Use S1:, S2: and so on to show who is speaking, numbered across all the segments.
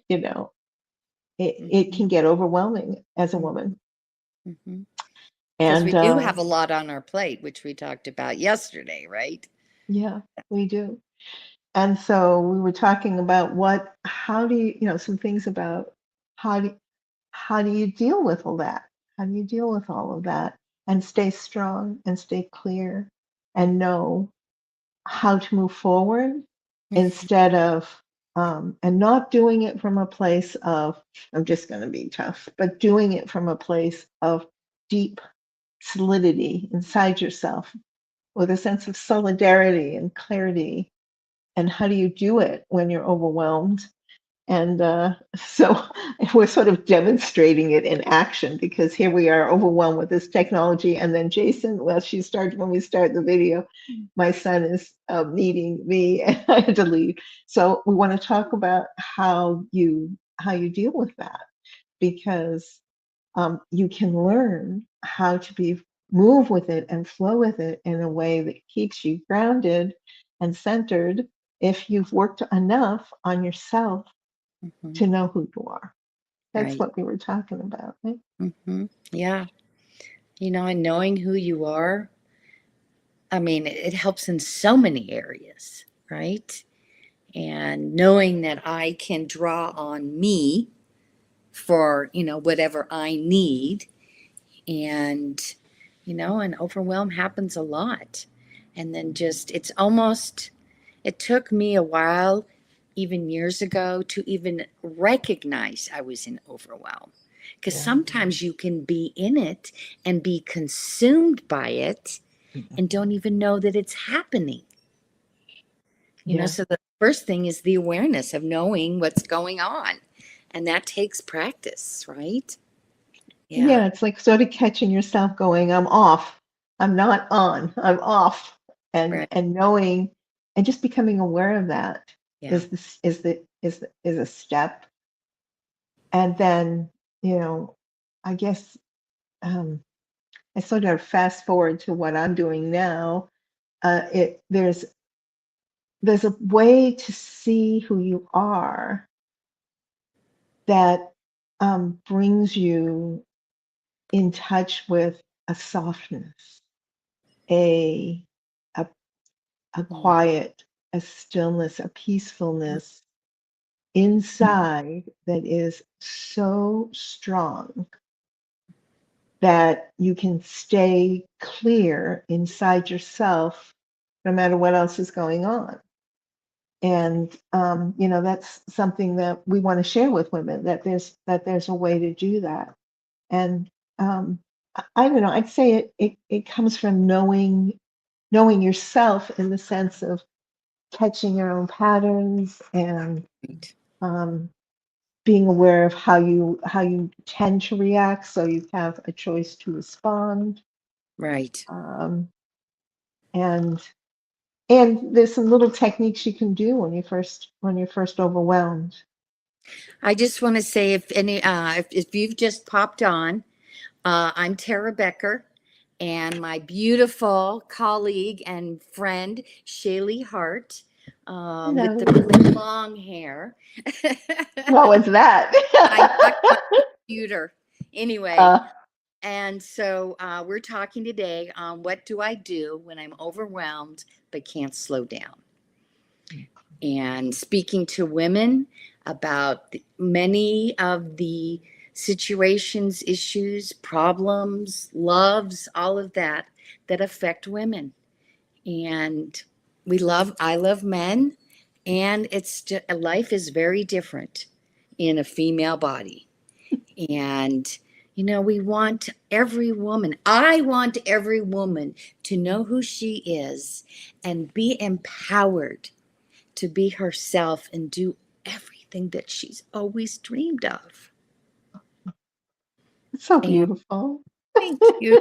S1: you know, it
S2: Mm-hmm.
S1: can get overwhelming as a woman.
S2: Mm-hmm. Because we
S1: And
S2: do have a lot on our plate, which we talked about yesterday, right?
S1: yeah, we do. And so we were talking about how do you, some things about how do, how do you deal with all that? How do you deal with all of that and stay strong and stay clear and know how to move forward
S2: Mm-hmm.
S1: instead of, and not doing it from a place of, I'm just going to be tough, but doing it from a place of deep solidity inside yourself with a sense of solidarity and clarity. And how do you do it when you're overwhelmed? And so we're sort of demonstrating it in action because here we are overwhelmed with this technology. And then Jason, well, when we start the video, my son is needing me and I had to leave. So we want to talk about how you deal with that because you can learn how to move with it and flow with it in a way that keeps you grounded and centered if you've worked enough on yourself
S2: Mm-hmm.
S1: to know who you are. That's
S2: Right.
S1: what we were talking about, right?
S2: Mm-hmm. Yeah. And knowing who you are, I mean, it helps in so many areas, right? And knowing that I can draw on me for, whatever I need. And overwhelm happens a lot. And then it took me a while, even years ago, to even recognize I was in overwhelm. Because
S1: Yeah.
S2: sometimes you can be in it and be consumed by it and don't even know that it's happening.
S1: Yeah.
S2: So the first thing is the awareness of knowing what's going on. And that takes practice, right? Yeah.
S1: Yeah, it's like sort of catching yourself going, I'm off. I'm not on. I'm off. And
S2: Right.
S1: and knowing and just becoming aware of that
S2: Yeah.
S1: is a step. And then, I guess I sort of fast forward to what I'm doing now. There's a way to see who you are that brings you in touch with a softness, a, a a
S2: Mm.
S1: quiet, a stillness, a peacefulness inside that is so strong that you can stay clear inside yourself no matter what else is going on. And that's something that we want to share with women that there's a way to do that. And I don't know. I'd say it comes from knowing yourself in the sense of catching your own patterns and
S2: Right.
S1: um, being aware of how you tend to react, so you have a choice to respond.
S2: Right.
S1: Um, and and there's some little techniques you can do when you're first overwhelmed.
S2: I just want to say if you've just popped on, I'm Tara Becker, and my beautiful colleague and friend Shaylee Hart, with the really long hair.
S1: What was that?
S2: I knocked my computer. Anyway,
S1: uh,
S2: and so we're talking today on what do I do when I'm overwhelmed but can't slow down. And speaking to women about many of the situations, issues, problems, loves, all of that that affect women. And I love men, and life is very different in a female body. And we want I want every woman to know who she is and be empowered to be herself and do everything that she's always dreamed of.
S1: it's so
S2: And
S1: beautiful.
S2: thank you.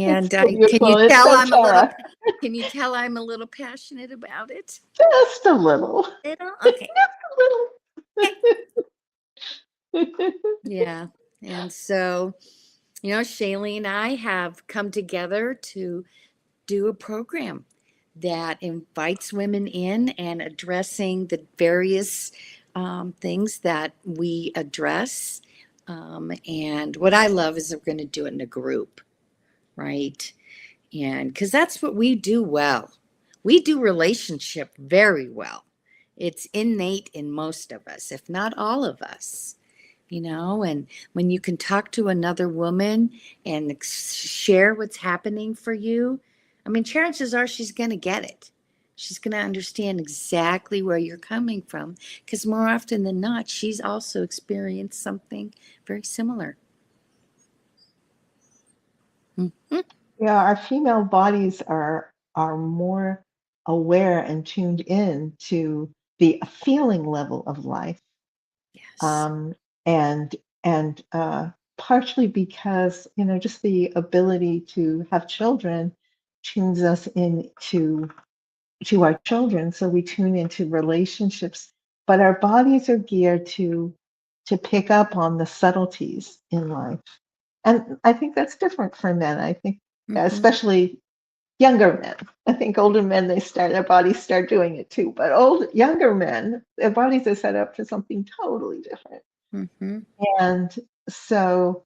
S1: It's
S2: And
S1: so beautiful. It's so Tara.
S2: can you tell I'm a little passionate about it?
S1: Just a little.
S2: Little? Okay.
S1: Just
S2: Okay.
S1: a little.
S2: Yeah. And so, Shaylee and I have come together to do a program that invites women in and addressing the various things that we address. And what I love is we're going to do it in a group, right? And because that's what we do well. We do relationship very well. It's innate in most of us, if not all of us, and when you can talk to another woman and share what's happening for you, I mean, chances are she's going to get it. She's going to understand exactly where you're coming from because more often than not, she's also experienced something very similar. Mm-hmm.
S1: Yeah, our female bodies are more aware and tuned in to the feeling level of life.
S2: Yes.
S1: Um, and partially because, just the ability to have children tunes us to our children, so we tune into relationships, but our bodies are geared to pick up on the subtleties in life. And I think that's different for men. I think
S2: Mm-hmm.
S1: especially younger men. I think older men, their bodies start doing it too. But younger men, their bodies are set up for something totally different.
S2: Mm-hmm.
S1: And so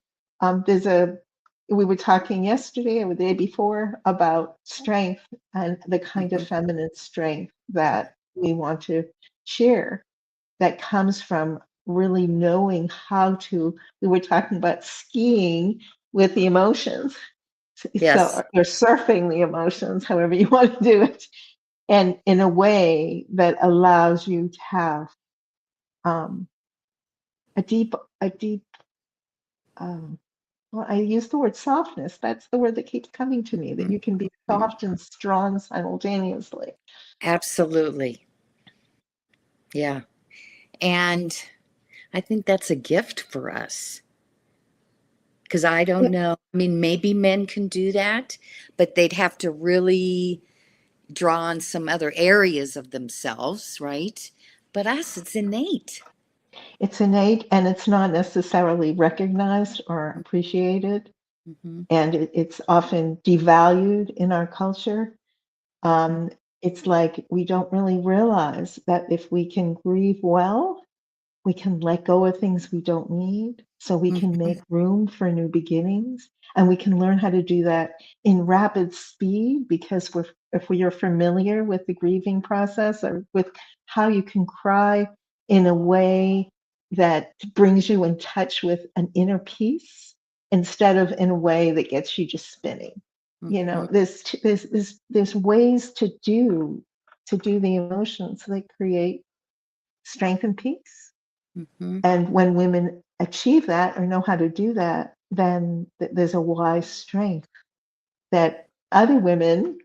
S1: we were talking yesterday or the day before about strength and the kind of
S2: Mm-hmm.
S1: feminine strength that we want to share that comes from really knowing we were talking about skiing with the emotions. So
S2: Yes.
S1: you're surfing the emotions, however you want to do it, and in a way that allows you to have um, a deep. Um, well, I use the word softness. That's the word that keeps coming to me. That you can be
S2: Mm-hmm.
S1: soft and strong simultaneously.
S2: Absolutely. Yeah. And I think that's a gift for us because I
S1: Yeah,
S2: don't know. I mean, maybe men can do that, but they'd have to really draw on some other areas of themselves, right? But us, it's innate.
S1: it's innate, and it's not necessarily recognized or appreciated,
S2: Mm-hmm.
S1: and it's often devalued in our culture.
S2: Mm-hmm.
S1: Um, it's like we don't really realize that if we can grieve well, we can let go of things we don't need so we can
S2: Mm-hmm.
S1: make room for new beginnings, and we can learn how to do that in rapid speed because if we are familiar with the grieving process or with how you can cry in a way that brings you in touch with an inner peace instead of in a way that gets you just spinning.
S2: Mm-hmm.
S1: There's ways to do the emotions that create strength and peace.
S2: Mm-hmm.
S1: And when women achieve that or know how to do that, then there's a wise strength that other women,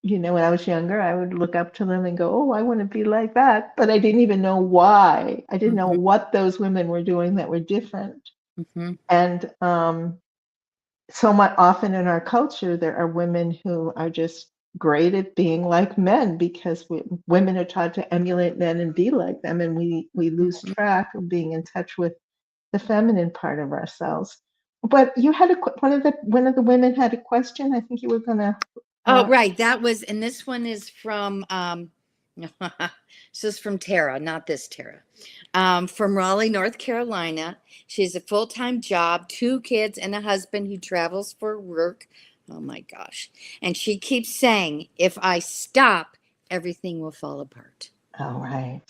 S1: when I was younger, I would look up to them and go, oh, I want to be like that. But I didn't even know why. I didn't know
S2: Mm-hmm.
S1: what those women were doing that were different.
S2: Mm-hmm.
S1: And so much often in our culture, there are women who are just great at being like men because women are taught to emulate men and be like them. And we lose
S2: Mm-hmm.
S1: track of being in touch with the feminine part of ourselves. But you had one of the women had a question. I think you were gonna.
S2: Oh,
S1: Uh,
S2: right. That was, and this one is from, this is from Tara, not this Tara, from Raleigh, North Carolina. She has a full-time job, 2 kids, and a husband who travels for work. Oh my gosh. And she keeps saying, if I stop, everything will fall apart.
S1: all right,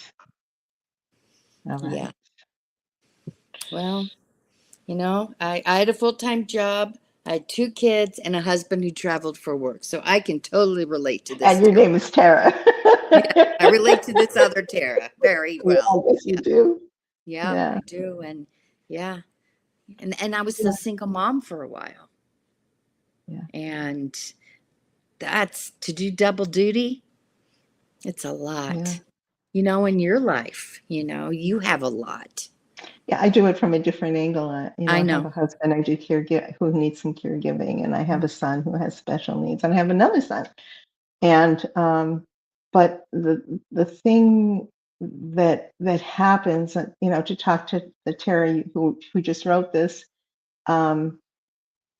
S1: all
S2: Yeah.
S1: right.
S2: Well, I had a full-time job. I had 2 kids and a husband who traveled for work. So I can totally relate to this
S1: And your
S2: Tara.
S1: name is Tara.
S2: Yeah, I relate to this other Tara very
S1: Yeah, I
S2: well.
S1: guess you
S2: Yeah,
S1: do.
S2: yeah,
S1: Yeah,
S2: I do. And yeah, and I was
S1: yeah,
S2: a single mom for a while.
S1: yeah,
S2: And that's to do double duty, it's a
S1: yeah.
S2: lot. In your life, you have a lot.
S1: Yeah, I do it from a different angle.
S2: I
S1: I have
S2: know.
S1: a husband I do who needs some caregiving, and I have
S2: Mm,
S1: a son who has special needs, and I have another son. And but the thing that happens, to talk to the Terry who just wrote this, um,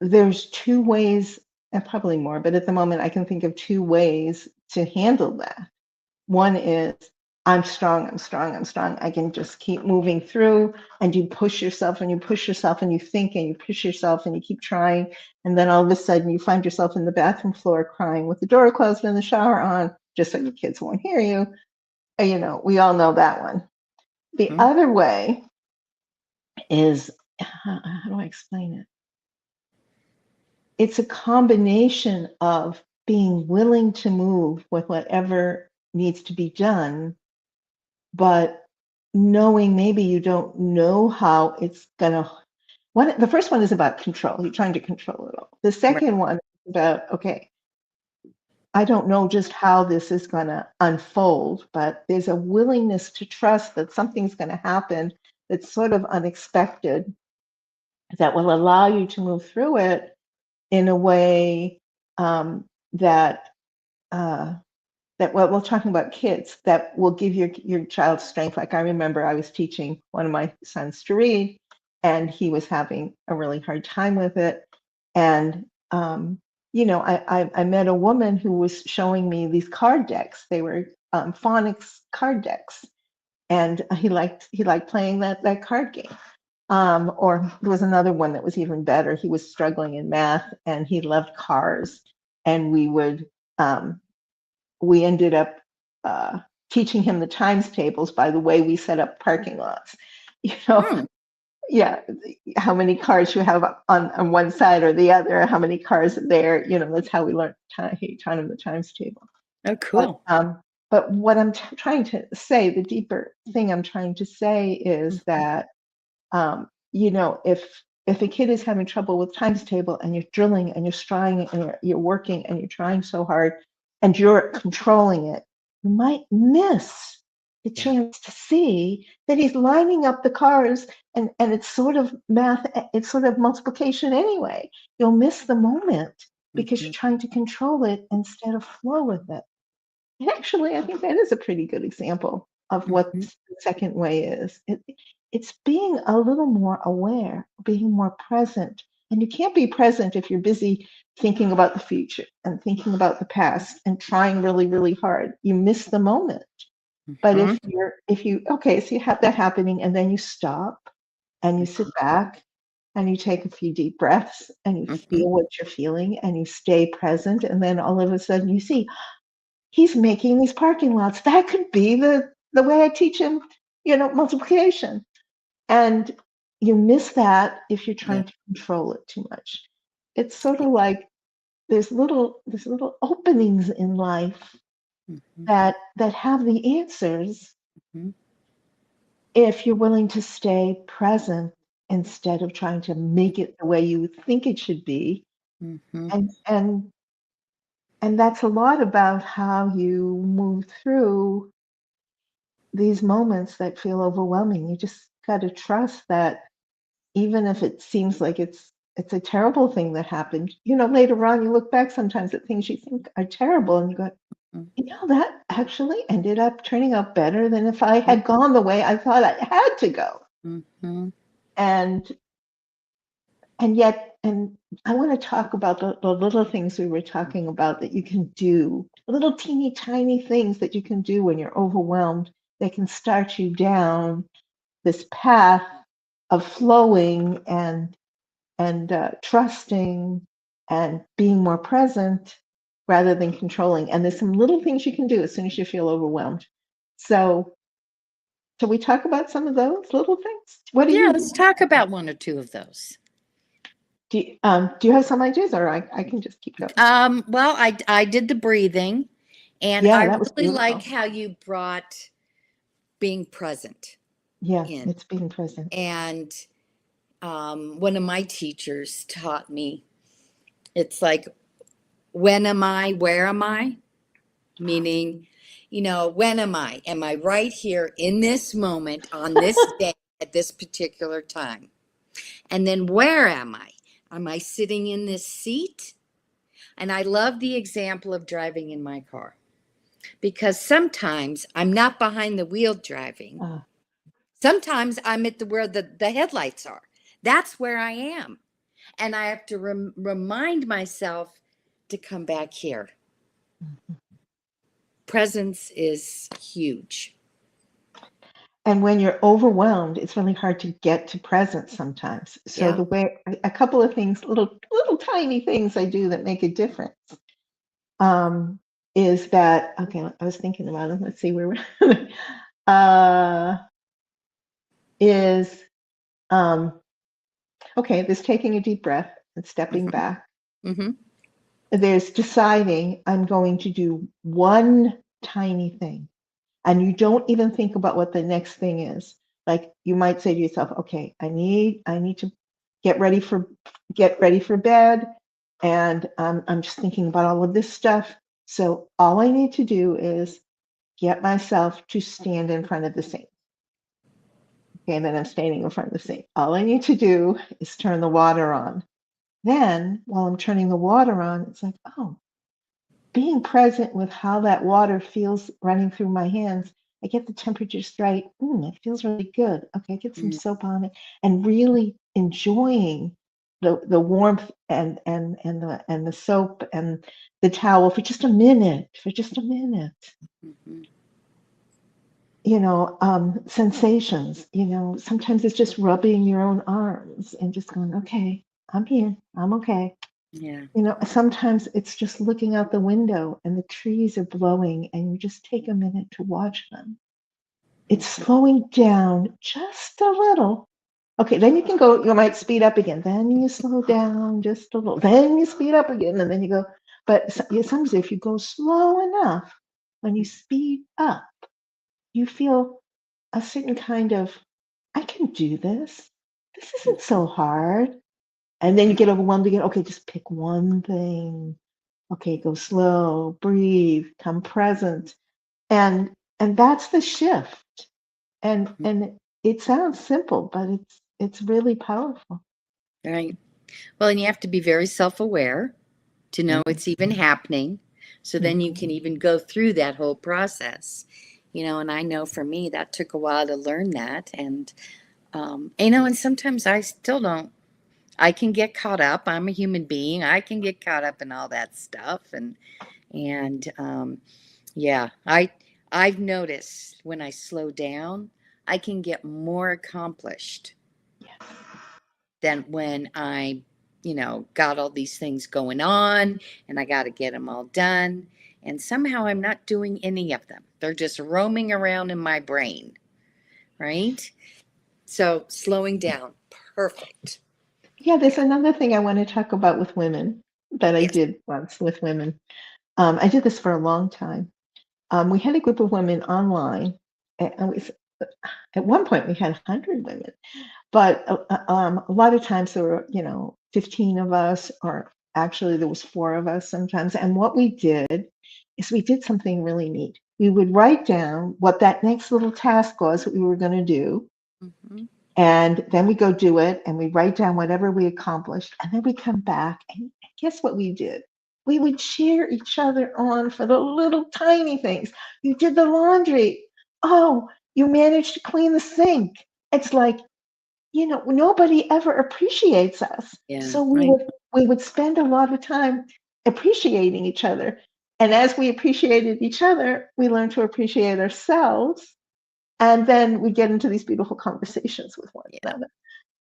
S1: there's two ways, and probably more, but at the moment I can think of two ways to handle that. One is I'm strong, I'm strong, I'm strong. I can just keep moving through. And you push yourself and you push yourself and you think and you push yourself and you keep trying. And then all of a sudden you find yourself in the bathroom floor crying with the door closed and the shower on, just so your kids won't hear you. You know, we all know that one. The
S2: Mhm.
S1: other way is, how do I explain it? It's a combination of being willing to move with whatever needs to be done, but knowing maybe you don't know how it's gonna. The first one is about control. You're trying to control it all. The
S2: Right.
S1: second one is about, okay, I don't know just how this is gonna unfold, but there's a willingness to trust that something's gonna happen that's sort of unexpected that will allow you to move through it in a way that uh, that well, we're talking about kids that will give your child strength. Like I remember I was teaching one of my sons to read, and he was having a really hard time with it. And you know, I met a woman who was showing me these card decks. They were phonics card decks, and he liked playing that card game. Or there was another one that was even better. He was struggling in math and he loved cars. And we ended up teaching him the times tables by the way we set up parking lots. You know,
S2: Hmm.
S1: yeah, how many cars you have on one side or the other, how many cars are there. You know, that's how we learned time. He taught him the times table.
S2: Oh,
S1: But
S2: cool.
S1: but what I'm trying to say, the deeper thing I'm trying to say is
S2: Mhm.
S1: that you know, if a kid is having trouble with times table and you're drilling and you're striving and you're working and you're trying so hard and you're controlling it, you might miss the
S2: Yeah.
S1: chance to see that he's lining up the cars and it's sort of math, it's sort of multiplication anyway. You'll miss the moment because you're
S2: Mhm.
S1: trying to control it instead of flow with it. And actually, I think that is a pretty good example of what
S2: Mhm.
S1: the second way is. It's being a little more aware, being more present. And you can't be present if you're busy thinking about the future and thinking about the past and trying really, really hard. You miss the moment. But
S2: Mhm.
S1: okay, so you have that happening and then you stop and you sit back and you take a few deep breaths and you
S2: Mhm.
S1: feel what you're feeling and you stay present. And then all of a sudden you see, he's making these parking lots. That could be the way I teach him, you know, multiplication. And you miss that if you're
S2: Yeah.
S1: trying to control it too much. It's sort of like there's little openings in life
S2: Mhm.
S1: that have the answers
S2: Mhm.
S1: if you're willing to stay present instead of trying to make it the way you think it should be.
S2: Mhm.
S1: And and and that's a lot about how you move through these moments that feel overwhelming. You just got to trust that even if it seems like it's a terrible thing that happened, you know, later on you look back sometimes at things you think are terrible and you go,
S2: Mhm.
S1: you know, that actually ended up turning out better than if I had gone the way I thought I had to go.
S2: Mhm.
S1: And and I want to talk about the little things we were talking about that you can do, little teeny tiny things that you can do when you're overwhelmed that can start you down this path of flowing and trusting and being more present rather than controlling. And there's some little things you can do as soon as you feel overwhelmed. So, shall we talk about some of those little things? What do
S2: Yeah,
S1: you
S2: let's
S1: do?
S2: talk about one or two of those.
S1: Do you have some ideas, or I can just keep going?
S2: Well, I did the breathing, and
S1: Yeah,
S2: I
S1: that was
S2: really like
S1: beautiful.
S2: how you brought being present
S1: Yeah,
S2: in.
S1: it's being present.
S2: And one of my teachers taught me it's like, when am I? Where am I? Meaning, when am I? Am I right here in this moment on this day at this particular time? And then where am I? Am I sitting in this seat? And I love the example of driving in my car because sometimes I'm not behind the wheel driving.
S1: Uh,
S2: Sometimes I'm at where the headlights are. That's where I am. And I have to remind myself to come back here. Presence is huge.
S1: And when you're overwhelmed, it's really hard to get to present sometimes. So
S2: Yeah.
S1: the way a couple of things, little tiny things I do that make a difference, is that okay? I was thinking about it. Let's see where we're is okay. There's taking a deep breath and stepping
S2: Mm-hmm.
S1: back.
S2: Mm-hmm.
S1: There's deciding I'm going to do one tiny thing, and you don't even think about what the next thing is. Like you might say to yourself, okay, I need to get ready for get ready for bed, and I'm just thinking about all of this stuff. So all I need to do is get myself to stand in front of the sink. Okay, and then I'm standing in front of the sink. All I need to do is turn the water on. Then while I'm turning the water on, it's like, oh, being present with how that water feels running through my hands. I get the temperature right. It feels really good. Okay, get some soap on it, and really enjoying the warmth and the soap and the towel for just a minute. For just a minute.
S2: Mm-hmm.
S1: Sensations. Sometimes it's just rubbing your own arms and just going, okay, I'm here. I'm okay.
S2: Yeah.
S1: Sometimes it's just looking out the window and the trees are blowing and you just take a minute to watch them. It's
S2: Mm-hmm.
S1: slowing down just a little. Okay, then you can go, you might speed up again. Then you slow down just a little. Then you speed up again and then you go. But sometimes if you go slow enough, when you speed up, you feel a certain kind of, I can do this. This isn't so hard. And then you
S2: Mm-hmm.
S1: get overwhelmed again. Okay, just pick one thing. Okay, go slow, breathe, come present. And that's the shift. And it sounds simple, but it's really powerful.
S2: Right. Well, and you have to be very self-aware to know it's even happening. So then you can
S1: Mhm.
S2: even go through that whole process. And I know for me that took a while to learn that. And sometimes I still don't. I can get caught up. I'm a human being. I can get caught up in all that stuff. And yeah, I've noticed when I slow down, I can get more accomplished than when I got all these things going on and I got to get them all done. And somehow I'm not doing any of them. They're just roaming around in my brain, right? So slowing down, perfect.
S1: Yeah, there's
S2: Yeah.
S1: another thing I want to talk about with women that I
S2: Yes.
S1: did once with women. I did this for a long time. We had a group of women online, and at one point we had 100 women. But a lot of times there were, 15 of us, or actually there was four of us sometimes. And what we did is we did something really neat. We would write down what that next little task was that we were going to do.
S2: Mm-hmm.
S1: And then we go do it and we write down whatever we accomplished. And then we come back and guess what we did? We would cheer each other on for the little tiny things. You did the laundry. Oh, you managed to clean the sink. It's like, nobody ever appreciates us.
S2: Yeah.
S1: So we
S2: I
S1: would we would spend a lot of time appreciating each other. And as we appreciated each other, we learned to appreciate ourselves. And then we get into these beautiful conversations with one
S2: Yeah.
S1: another.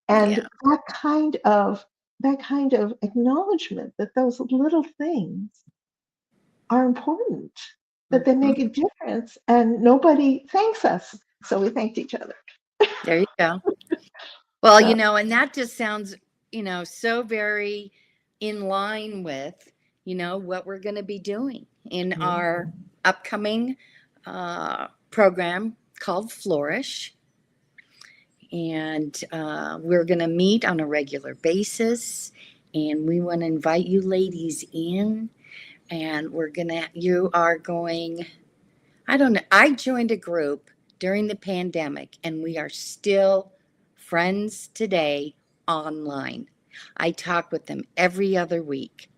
S1: And
S2: Yeah.
S1: that kind of acknowledgement that those little things are important, that they
S2: Mm-hmm.
S1: make a difference, and nobody thanks us. So we thanked each other.
S2: There you go. Well,
S1: So
S2: and that just sounds so very in line with what we're going to be doing in our upcoming program called Flourish. And we're going to meet on a regular basis. And we want to invite you ladies in. And you are going, I don't know. I joined a group during the pandemic, and we are still friends today online. I talk with them every other week.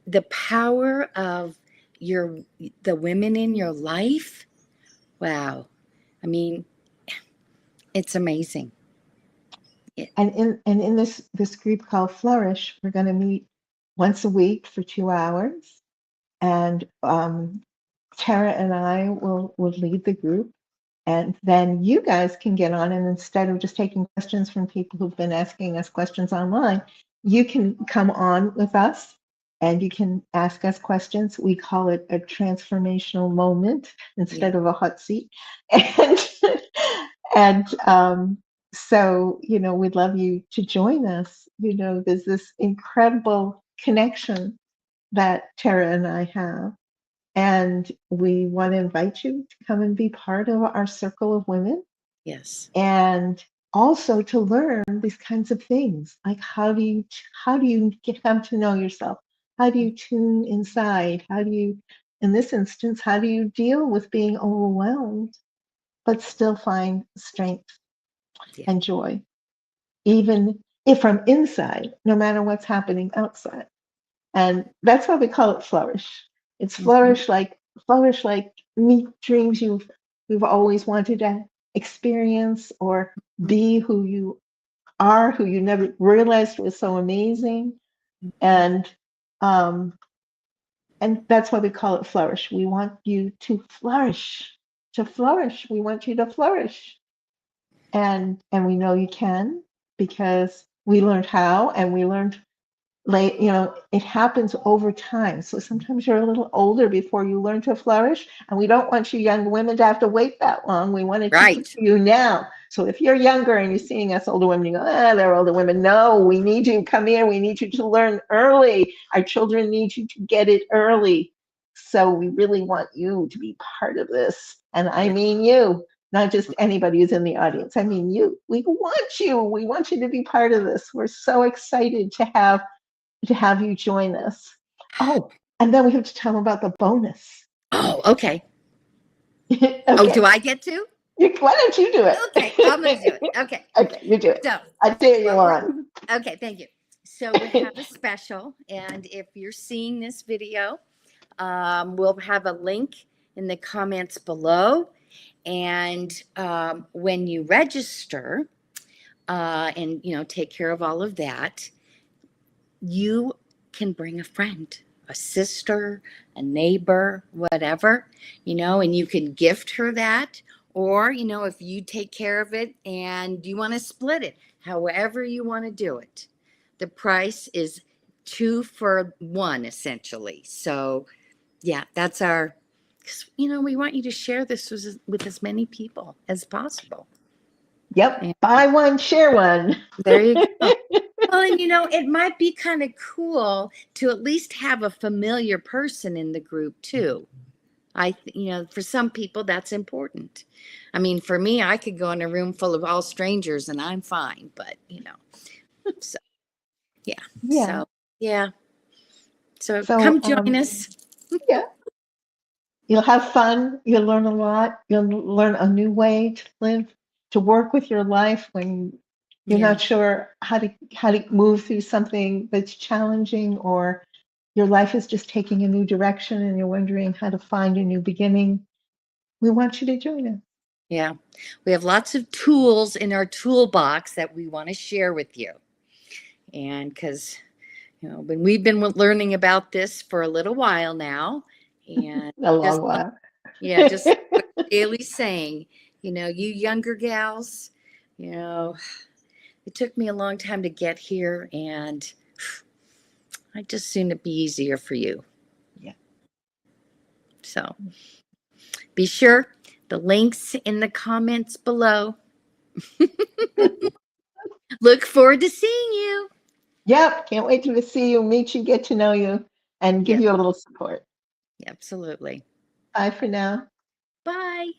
S2: The power of your the women in your life, wow. I mean, it's amazing. It,
S1: and in this group called Flourish, we're going to meet once a week for 2 hours, and Tara and I will lead the group, And then you guys can get on, and instead of just taking questions from people who've been asking us questions online, you can come on with us and you can ask us questions. We call it a transformational moment instead of a hot seat. And so, we'd love you to join us. There's this incredible connection that Tara and I have. And we want to invite you to come and be part of our circle of women.
S2: Yes.
S1: And also to learn these kinds of things, like how do you come to know yourself? How do you tune inside? In this instance, how do you deal with being overwhelmed, but still find strength and joy, even if from inside, no matter what's happening outside? And that's why we call it flourish. It's flourish like meet dreams you've always wanted to experience, or be who you are, who you never realized was so amazing. And that's why we call it flourish. We want you to flourish, We want you to flourish. And we know you can, because we learned how, and we learned late, it happens over time. So sometimes you're a little older before you learn to flourish, and we don't want you young women to have to wait that long. We want to teach it to you now. So if you're younger and you're seeing us older women, you go, they're older women. No, we need you to come here. We need you to learn early. Our children need you to get it early. So we really want you to be part of this. And I mean you, not just anybody who's in the audience. I mean you. We want you. We want you to be part of this. We're so excited to have you join us. Oh, and then we have to tell them about the bonus.
S2: Oh, okay.
S1: Okay.
S2: Oh, do I get to?
S1: Why don't you do it?
S2: Okay, I'm going to do it. Okay.
S1: Okay, you do it.
S2: So,
S1: I dare you on.
S2: Okay, thank you. So we have a special, and if you're seeing this video, we'll have a link in the comments below. And when you register and take care of all of that, you can bring a friend, a sister, a neighbor, whatever, and you can gift her that. Or, if you take care of it and you want to split it, however you want to do it. The price is 2 for 1, essentially. So, yeah, that's we want you to share this with as many people as possible.
S1: Yep.
S2: And
S1: buy one, share one.
S2: there you go. Well, and it might be kind of cool to at least have a familiar person in the group too. For some people that's important. I mean, for me, I could go in a room full of all strangers and I'm fine, but so yeah.
S1: Yeah.
S2: So come join us.
S1: Yeah. You'll have fun. You'll learn a lot. You'll learn a new way to live, to work with your life when you're not sure how to move through something that's challenging, or your life is just taking a new direction and you're wondering how to find a new beginning. We want you to join us.
S2: Yeah. We have lots of tools in our toolbox that we want to share with you. And because, when we've been learning about this for a little while now, and
S1: a long while.
S2: Yeah, just what Haley's saying, you younger gals, it took me a long time to get here, and I just soon it'd be easier for you.
S1: Yeah.
S2: So be sure the links in the comments below. Look forward to seeing you.
S1: Yep. Can't wait to see you, meet you, get to know you, and give you a little support.
S2: Absolutely.
S1: Bye for now.
S2: Bye.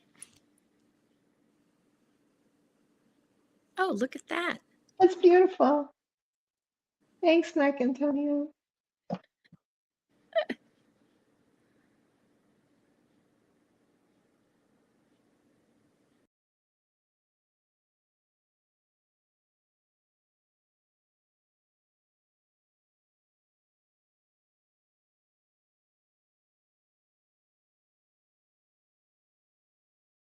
S2: Oh, look at that.
S1: That's beautiful. Thanks, Mark Antonio.